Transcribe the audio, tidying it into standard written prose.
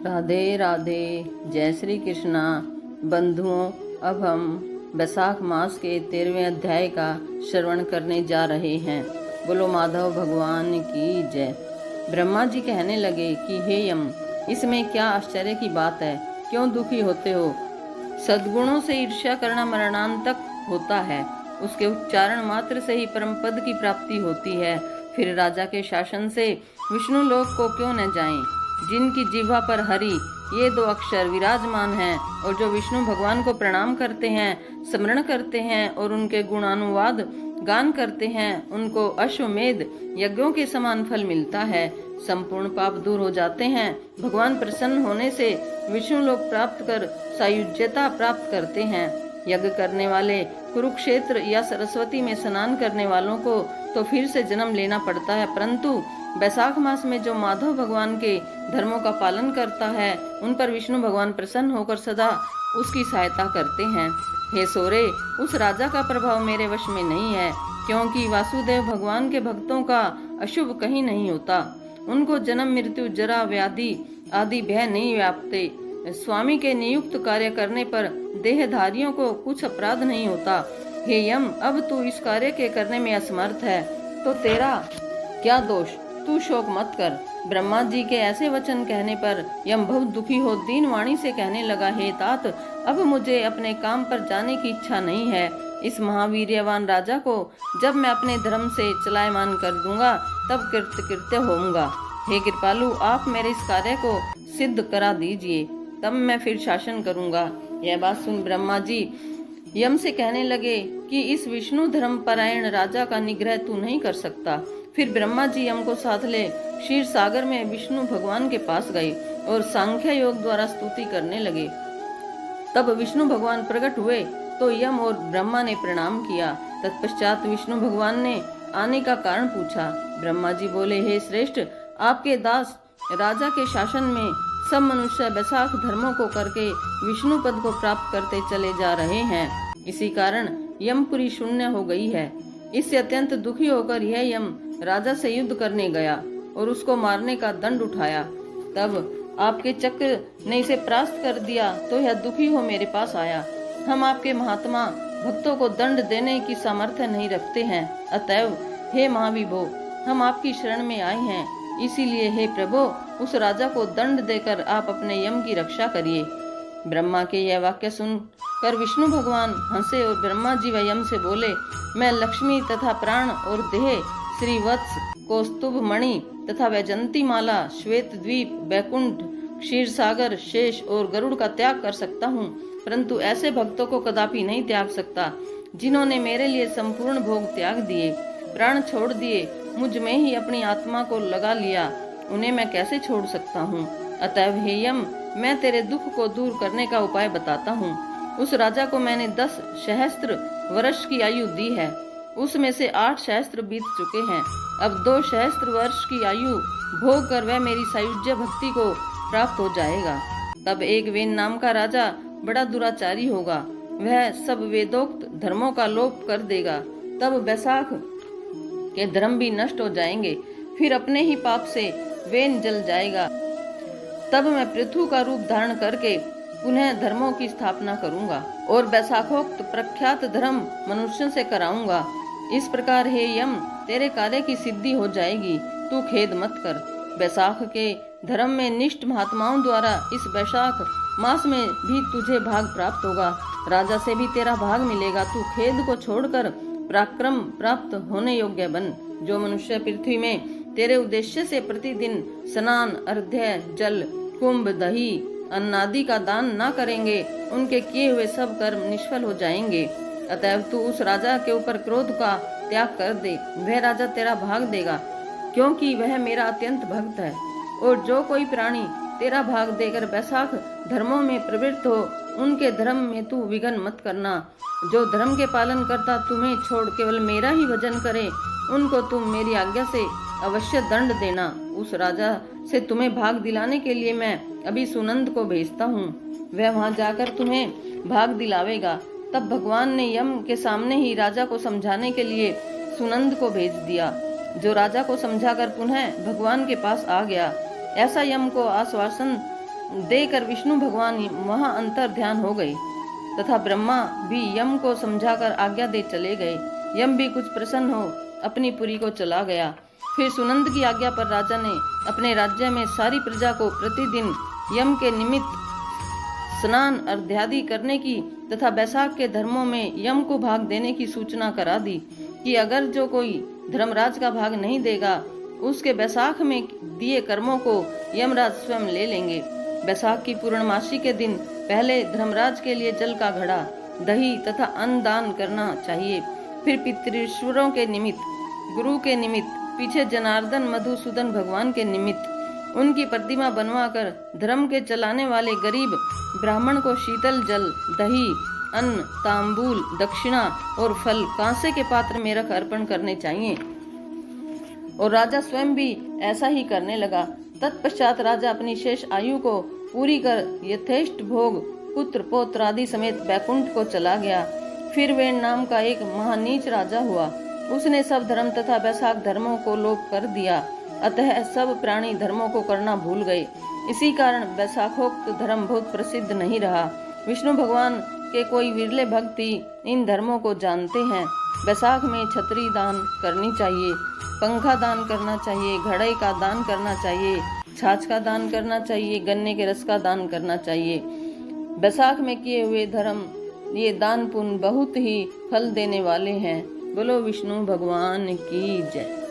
राधे राधे। जय श्री कृष्णा। बंधुओं, अब हम बैसाख मास के 13वें अध्याय का श्रवण करने जा रहे हैं। बोलो माधव भगवान की जय। ब्रह्मा जी कहने लगे कि हे यम, इसमें क्या आश्चर्य की बात है? क्यों दुखी होते हो? सद्गुणों से ईर्ष्या करना मरणांतक होता है। उसके उच्चारण मात्र से ही परम पद की प्राप्ति होती है। फिर राजा के शासन से विष्णु लोक को क्यों न जाएं? जिनकी जिह्वा पर हरि ये दो अक्षर विराजमान हैं और जो विष्णु भगवान को प्रणाम करते हैं, स्मरण करते हैं और उनके गुणानुवाद गान करते हैं, उनको अश्वमेध यज्ञों के समान फल मिलता है। संपूर्ण पाप दूर हो जाते हैं। भगवान प्रसन्न होने से विष्णु लोक प्राप्त कर सायुज्यता प्राप्त करते हैं। यज्ञ करने वाले कुरुक्षेत्र या सरस्वती में स्नान करने वालों को तो फिर से जन्म लेना पड़ता है, परंतु बैसाख मास में जो माधव भगवान के धर्मों का पालन करता है, उन पर विष्णु भगवान प्रसन्न होकर सदा उसकी सहायता करते हैं। हे सोरे, उस राजा का प्रभाव मेरे वश में नहीं है, क्योंकि वासुदेव भगवान के भक्तों का अशुभ कहीं नहीं होता। उनको जन्म मृत्यु जरा व्याधि आदि भय नहीं व्यापते। स्वामी के नियुक्त कार्य करने पर देहधारियों को कुछ अपराध नहीं होता। हे यम, अब तू इस कार्य के करने में असमर्थ है, तो तेरा क्या दोष? तू शोक मत कर। ब्रह्मा जी के ऐसे वचन कहने पर यम बहुत दुखी हो दीन वाणी से कहने लगा, हे तात, अब मुझे अपने काम पर जाने की इच्छा नहीं है। इस महावीर्यवान राजा को जब मैं अपने धर्म से चलायमान कर दूंगा, तब कृत्य होऊंगा। हे कृपालु, आप मेरे इस कार्य को सिद्ध करा दीजिए, तब मैं फिर शासन करूंगा। यह बात सुन ब्रह्मा जी यम से कहने लगे कि इस विष्णु धर्म परायण राजा का निग्रह तू नहीं कर सकता। फिर ब्रह्मा जी यम को साथ ले क्षीर सागर में विष्णु भगवान के पास गए और सांख्य योग द्वारा स्तुति करने लगे। तब विष्णु भगवान प्रकट हुए तो यम और ब्रह्मा ने प्रणाम किया। तत्पश्चात विष्णु भगवान ने आने का कारण पूछा। ब्रह्मा जी बोले, हे श्रेष्ठ, आपके दास राजा के शासन में सब मनुष्य बैसाख धर्मों को करके विष्णु पद को प्राप्त करते चले जा रहे हैं। इसी कारण यमपुरी शून्य हो गई है। इससे अत्यंत दुखी होकर यह यम राजा से युद्ध करने गया और उसको मारने का दंड उठाया। तब आपके चक्र ने इसे परास्त कर दिया तो यह दुखी हो मेरे पास आया। हम आपके महात्मा भक्तों को दंड देने की सामर्थ्य नहीं रखते हैं, अतएव हे महाविभो, हम आपकी शरण में आए हैं। इसीलिए हे प्रभु, उस राजा को दंड देकर आप अपने यम की रक्षा करिए। ब्रह्मा के यह वाक्य सुनकर विष्णु भगवान हंसे और ब्रह्मा जी व यम से बोले, मैं लक्ष्मी तथा प्राण और देह, श्री वत्स, कौस्तुभ मणि तथा वैजंती माला, श्वेत द्वीप, बैकुंठ, क्षीर सागर, शेष और गरुड़ का त्याग कर सकता हूँ, परंतु ऐसे भक्तों को कदापि नहीं त्याग सकता जिन्होंने मेरे लिए संपूर्ण भोग त्याग दिए, प्राण छोड़ दिए, मुझ में ही अपनी आत्मा को लगा लिया। उन्हें मैं कैसे छोड़ सकता हूँ? अतएव हे यम, मैं तेरे दुख को दूर करने का उपाय बताता हूँ। उस राजा को मैंने 10 सहस्त्र वर्ष की आयु दी है। उसमें से 8 सहस्त्र बीत चुके हैं। अब 2 सहस्त्र वर्ष की आयु भोग कर वह मेरी सायुज्य भक्ति को प्राप्त हो जाएगा। तब एक वेन नाम का राजा बड़ा दुराचारी होगा। वह सब वेदोक्त धर्मों का लोप कर देगा। तब बैसाख के धर्म भी नष्ट हो जाएंगे। फिर अपने ही पाप से वेन जल जाएगा। तब मैं पृथु का रूप धारण करके पुनः धर्मों की स्थापना करूंगा और बैसाखोक्त प्रख्यात धर्म मनुष्यों से कराऊंगा। इस प्रकार हे यम, तेरे कार्य की सिद्धि हो जाएगी। तू खेद मत कर। बैसाख के धर्म में निष्ठ महात्माओं द्वारा इस बैसाख मास में भी तुझे भाग प्राप्त होगा। राजा से भी तेरा भाग मिलेगा। तू खेद को छोड़कर पराक्रम प्राप्त होने योग्य बन। जो मनुष्य पृथ्वी में तेरे उद्देश्य से प्रतिदिन स्नान, अर्घ्य, जल, कुंभ, दही, अन्नादि का दान न करेंगे, उनके किए हुए सब कर्म निष्फल हो जाएंगे। अतएव तू उस राजा के ऊपर क्रोध का त्याग कर दे। वह राजा तेरा भाग देगा, क्योंकि वह मेरा अत्यंत भक्त है। और जो कोई प्राणी तेरा भाग देकर बैसाख धर्मों में प्रवृत्त हो, उनके धर्म में तू विघ्न मत करना। जो धर्म के पालन करता तुम्हें छोड़ केवल मेरा ही भजन करे, उनको तुम मेरी आज्ञा से अवश्य दंड देना। उस राजा से तुम्हें भाग दिलाने के लिए मैं अभी सुनंद को भेजता हूँ। वह वहां जाकर तुम्हें भाग दिलावेगा। तब भगवान ने यम के सामने ही राजा को समझाने के लिए सुनंद को भेज दिया, जो राजा को समझाकर पुनः भगवान के पास आ गया। ऐसा यम को आश्वासन देकर विष्णु भगवान वहां अंतर ध्यान हो गए तथा ब्रह्मा भी यम को समझाकर आज्ञा दे चले गए। यम भी कुछ प्रसन्न हो अपनी पुरी को चला गया। फिर सुनंद की आज्ञा पर राजा ने अपने राज्य में सारी प्रजा को प्रतिदिन यम के निमित्त स्नान अर्घ्यादि करने की तथा बैसाख के धर्मों में यम को भाग देने की सूचना करा दी कि अगर जो कोई धर्मराज का भाग नहीं देगा उसके बैसाख में दिए कर्मों को यमराज स्वयं ले लेंगे। बैसाख की पूर्णमासी के दिन पहले धर्मराज के लिए जल का घड़ा, दही तथा अन्न दान करना चाहिए। फिर पितृश्वरों के निमित्त, गुरु के निमित्त, पीछे जनार्दन मधुसूदन भगवान के निमित्त उनकी प्रतिमा बनवाकर धर्म के चलाने वाले गरीब ब्राह्मण को शीतल जल, दही, अन्न, तांबूल, दक्षिणा और फल कांसे के पात्र में रख अर्पण करने चाहिए। और राजा स्वयं भी ऐसा ही करने लगा। तत्पश्चात राजा अपनी शेष आयु को पूरी कर यथेष्ट भोग पुत्र पौत्र आदि समेत बैकुंठ को चला गया। फिर वेण नाम का एक महानीच राजा हुआ। उसने सब धर्म तथा बैसाख धर्मों को लोप कर दिया। अतः सब प्राणी धर्मों को करना भूल गए। इसी कारण बैसाखोक्त धर्म बहुत प्रसिद्ध नहीं रहा। विष्णु भगवान के कोई विरले भक्त ही इन धर्मों को जानते हैं। बैसाख में छतरी दान करनी चाहिए, पंखा दान करना चाहिए, घड़े का दान करना चाहिए, छाछ का दान करना चाहिए, गन्ने के रस का दान करना चाहिए। बैसाख में किए हुए धर्म ये दान पुण्य बहुत ही फल देने वाले हैं। बोलो विष्णु भगवान की जय।